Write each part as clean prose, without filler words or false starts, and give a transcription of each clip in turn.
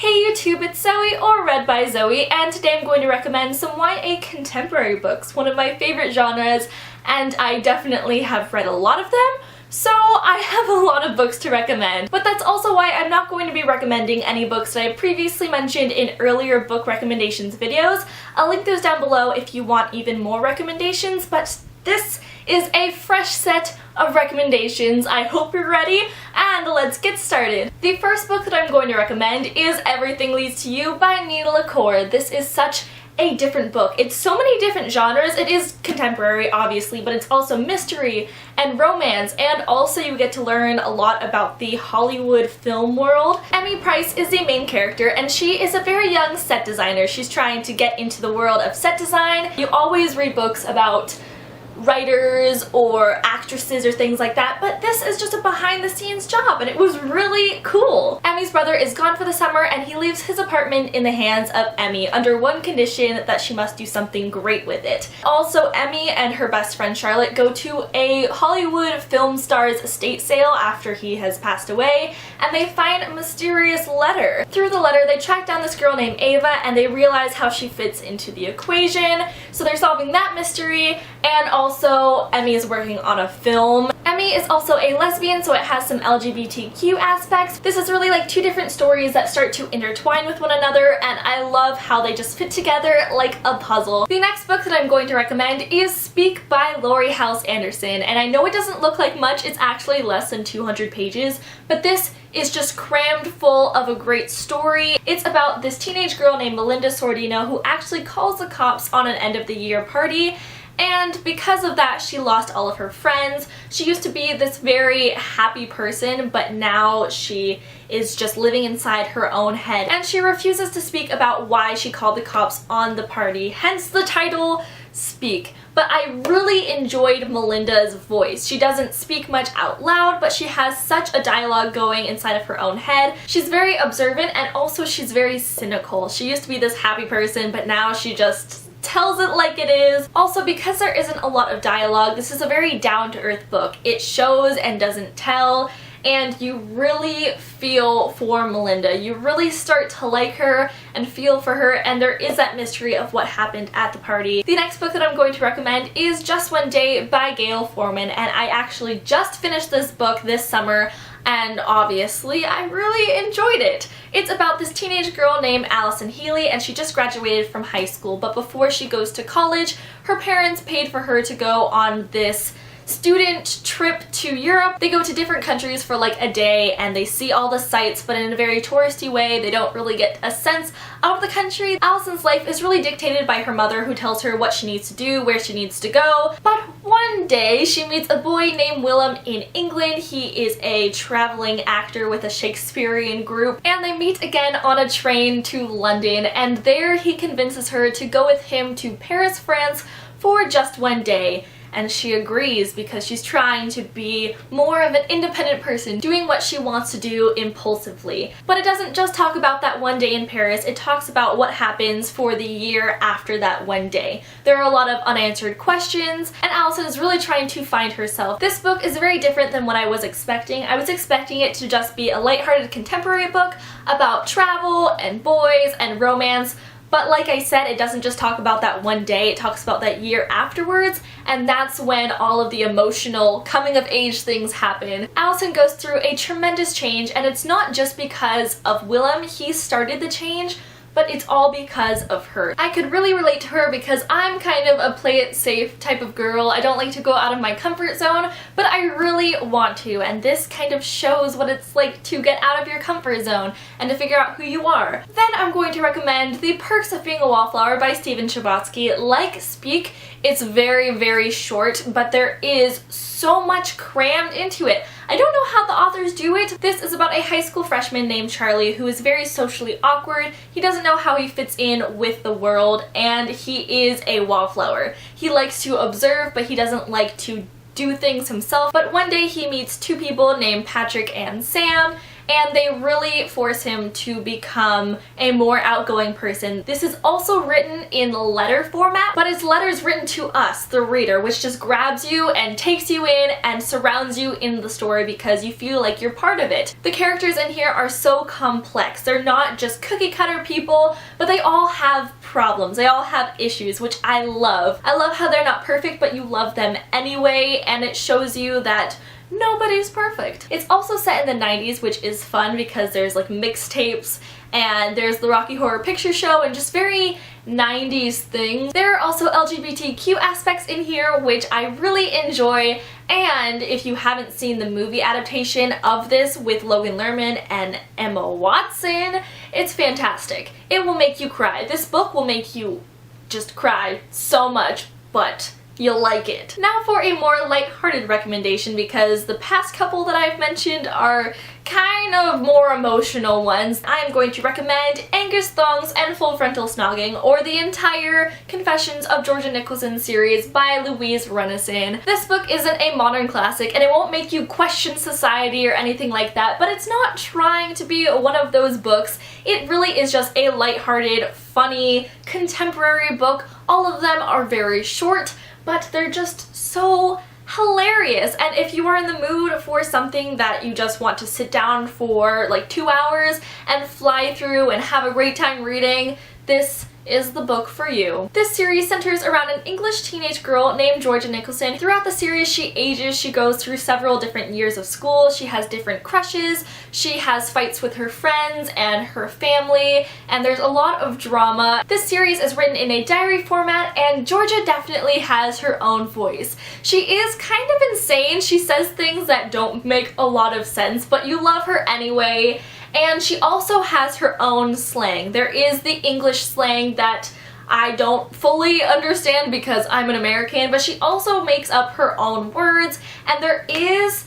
Hey YouTube, it's Zoe or Read by Zoe, and today I'm going to recommend some YA contemporary books, one of my favorite genres, and I definitely have read a lot of them, so I have a lot of books to recommend. But that's also why I'm not going to be recommending any books that I previously mentioned in earlier book recommendations videos. I'll link those down below if you want even more recommendations, but this is a fresh set of recommendations. I hope you're ready, and let's get started. The first book that I'm going to recommend is Everything Leads to You by Nicolson. This is such a different book. It's so many different genres. It is contemporary, obviously, but it's also mystery and romance, and also you get to learn a lot about the Hollywood film world. Emmy Price is the main character, and she is a very young set designer. She's trying to get into the world of set design. You always read books about writers or actresses or things like that, but this is just a behind-the-scenes job, and it was really cool. Emmy's brother is gone for the summer, and he leaves his apartment in the hands of Emmy under one condition: that she must do something great with it. Also, Emmy and her best friend Charlotte go to a Hollywood film star's estate sale after he has passed away, and they find a mysterious letter. Through the letter, they track down this girl named Ava, and they realize how she fits into the equation, so they're solving that mystery. And also, Emmy is working on a film. Emmy is also a lesbian, so it has some LGBTQ aspects. This is really like two different stories that start to intertwine with one another, and I love how they just fit together like a puzzle. The next book that I'm going to recommend is Speak by Laurie Halse Anderson, and I know it doesn't look like much, it's actually less than 200 pages, but this is just crammed full of a great story. It's about this teenage girl named Melinda Sordino who actually calls the cops on an end-of-the-year party. And because of that, she lost all of her friends. She used to be this very happy person, but now she is just living inside her own head. And she refuses to speak about why she called the cops on the party, hence the title, Speak. But I really enjoyed Melinda's voice. She doesn't speak much out loud, but she has such a dialogue going inside of her own head. She's very observant, and also she's very cynical. She used to be this happy person, but now she just tells it like it is. Also, because there isn't a lot of dialogue, this is a very down-to-earth book. It shows and doesn't tell, and you really feel for Melinda. You really start to like her and feel for her, and there is that mystery of what happened at the party. The next book that I'm going to recommend is Just One Day by Gail Forman, and I actually just finished this book this summer, and obviously I really enjoyed it. It's about this teenage girl named Allison Healy, and she just graduated from high school, but before she goes to college, her parents paid for her to go on this student trip to Europe. They go to different countries for like a day, and they see all the sights, but in a very touristy way. They don't really get a sense of the country. Allison's life is really dictated by her mother, who tells her what she needs to do, where she needs to go. But one day she meets a boy named Willem in England. He is a traveling actor with a Shakespearean group, and they meet again on a train to London, and there he convinces her to go with him to Paris, France for just one day. And she agrees because she's trying to be more of an independent person, doing what she wants to do impulsively. But it doesn't just talk about that one day in Paris, it talks about what happens for the year after that one day. There are a lot of unanswered questions, and Allison is really trying to find herself. This book is very different than what I was expecting. I was expecting it to just be a lighthearted contemporary book about travel and boys and romance. But like I said, it doesn't just talk about that one day, it talks about that year afterwards, and that's when all of the emotional coming-of-age things happen. Allison goes through a tremendous change, and it's not just because of Willem. He started the change, but it's all because of her. I could really relate to her because I'm kind of a play it safe type of girl. I don't like to go out of my comfort zone, but I really want to, and this kind of shows what it's like to get out of your comfort zone and to figure out who you are. Then I'm going to recommend The Perks of Being a Wallflower by Stephen Chbosky. Like Speak, it's very, very short, but there is so much crammed into it. I don't know how the authors do it. This is about a high school freshman named Charlie who is very socially awkward. He doesn't know how he fits in with the world, and he is a wallflower. He likes to observe, but he doesn't like to do things himself. But one day he meets two people named Patrick and Sam, and they really force him to become a more outgoing person. This is also written in letter format, but it's letters written to us, the reader, which just grabs you and takes you in and surrounds you in the story because you feel like you're part of it. The characters in here are so complex. They're not just cookie cutter people, but they all have problems. They all have issues, which I love. I love how they're not perfect, but you love them anyway, and it shows you that nobody's perfect. It's also set in the 90s, which is fun because there's like mixtapes and there's the Rocky Horror Picture Show and just very 90s things. There are also LGBTQ aspects in here, which I really enjoy, and if you haven't seen the movie adaptation of this with Logan Lerman and Emma Watson, it's fantastic. It will make you cry. This book will make you just cry so much, but you'll like it. Now for a more lighthearted recommendation, because the past couple that I've mentioned are kind of more emotional ones. I am going to recommend Angus Thongs and Full Frontal Snogging, or the entire Confessions of Georgia Nicolson series by Louise Runnison. This book isn't a modern classic and it won't make you question society or anything like that, but it's not trying to be one of those books. It really is just a lighthearted, funny, contemporary book. All of them are very short, but they're just so hilarious, and if you are in the mood for something that you just want to sit down for like 2 hours and fly through and have a great time reading, this is the book for you. This series centers around an English teenage girl named Georgia Nicolson. Throughout the series, she ages, she goes through several different years of school, she has different crushes, she has fights with her friends and her family, and there's a lot of drama. This series is written in a diary format, and Georgia definitely has her own voice. She is kind of insane. She says things that don't make a lot of sense, but you love her anyway. And she also has her own slang. There is the English slang that I don't fully understand because I'm an American, but she also makes up her own words, and there is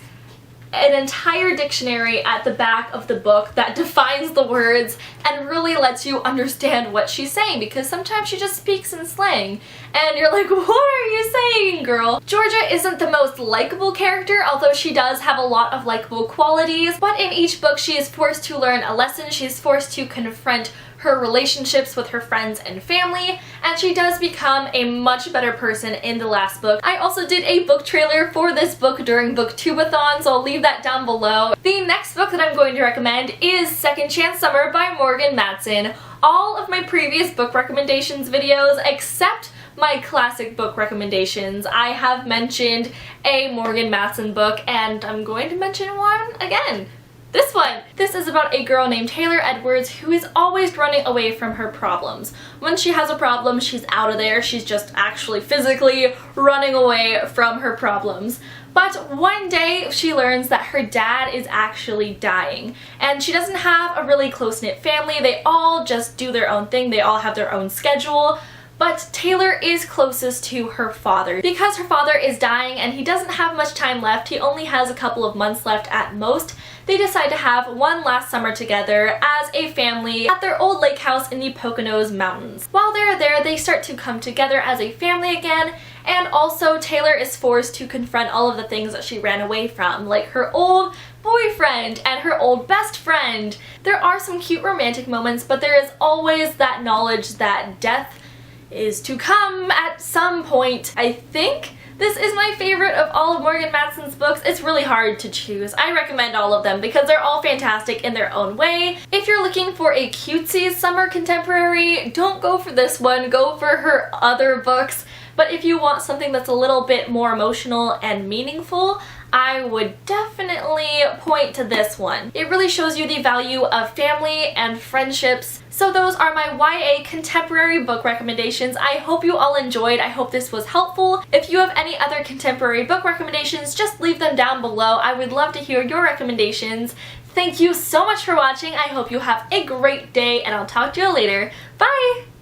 an entire dictionary at the back of the book that defines the words and really lets you understand what she's saying, because sometimes she just speaks in slang and you're like, what are you saying, girl? Georgia isn't the most likable character, although she does have a lot of likable qualities, but in each book she is forced to learn a lesson. She's forced to confront her relationships with her friends and family, and she does become a much better person in the last book. I also did a book trailer for this book during Booktubeathon, so I'll leave that down below. The next book that I'm going to recommend is Second Chance Summer by Morgan Matson. All of my previous book recommendations videos, except my classic book recommendations, I have mentioned a Morgan Matson book, and I'm going to mention one again. This one! This is about a girl named Taylor Edwards who is always running away from her problems. When she has a problem, she's out of there. She's just actually physically running away from her problems. But one day she learns that her dad is actually dying, and she doesn't have a really close-knit family. They all just do their own thing. They all have their own schedule. But Taylor is closest to her father. Because her father is dying and he doesn't have much time left, he only has a couple of months left at most, they decide to have one last summer together as a family at their old lake house in the Poconos Mountains. While they're there, they start to come together as a family again, and also Taylor is forced to confront all of the things that she ran away from, like her old boyfriend and her old best friend. There are some cute romantic moments, but there is always that knowledge that death is to come at some point. I think this is my favorite of all of Morgan Matson's books. It's really hard to choose. I recommend all of them because they're all fantastic in their own way. If you're looking for a cutesy summer contemporary, don't go for this one. Go for her other books. But if you want something that's a little bit more emotional and meaningful, I would definitely point to this one. It really shows you the value of family and friendships. So those are my YA contemporary book recommendations. I hope you all enjoyed. I hope this was helpful. If you have any other contemporary book recommendations, just leave them down below. I would love to hear your recommendations. Thank you so much for watching. I hope you have a great day, and I'll talk to you later. Bye!